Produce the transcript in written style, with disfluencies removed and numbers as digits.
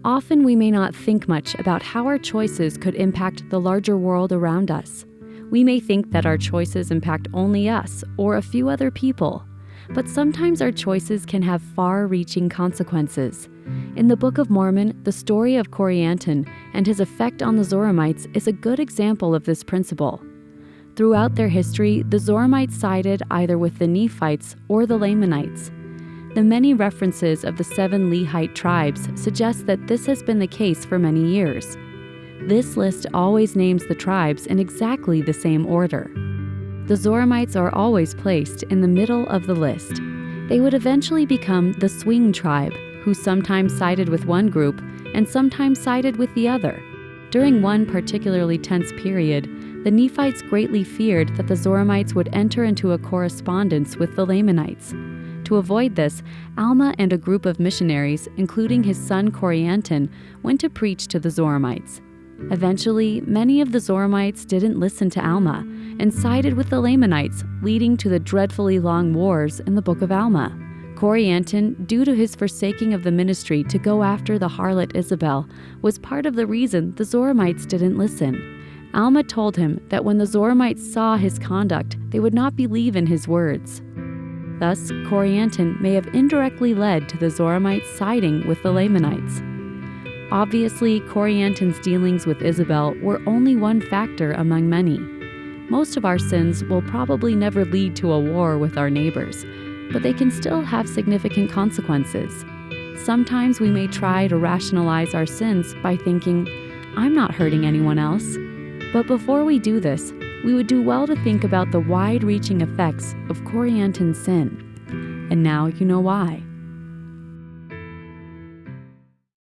Often we may not think much about how our choices could impact the larger world around us. We may think that our choices impact only us or a few other people, but sometimes our choices can have far-reaching consequences. In the Book of Mormon, the story of Corianton and his effect on the Zoramites is a good example of this principle. Throughout their history, the Zoramites sided either with the Nephites or the Lamanites. The many references of the 7 Lehite tribes suggest that this has been the case for many years. This list always names the tribes in exactly the same order. The Zoramites are always placed in the middle of the list. They would eventually become the swing tribe, who sometimes sided with one group and sometimes sided with the other. During one particularly tense period, the Nephites greatly feared that the Zoramites would enter into a correspondence with the Lamanites. To avoid this, Alma and a group of missionaries, including his son Corianton, went to preach to the Zoramites. Eventually, many of the Zoramites didn't listen to Alma and sided with the Lamanites, leading to the dreadfully long wars in the Book of Alma. Corianton, due to his forsaking of the ministry to go after the harlot Isabel, was part of the reason the Zoramites didn't listen. Alma told him that when the Zoramites saw his conduct, they would not believe in his words. Thus, Corianton may have indirectly led to the Zoramites siding with the Lamanites. Obviously, Corianton's dealings with Isabel were only one factor among many. Most of our sins will probably never lead to a war with our neighbors, but they can still have significant consequences. Sometimes we may try to rationalize our sins by thinking, "I'm not hurting anyone else." But before we do this, we would do well to think about the wide-reaching effects of Corianton's sin. And now you know why.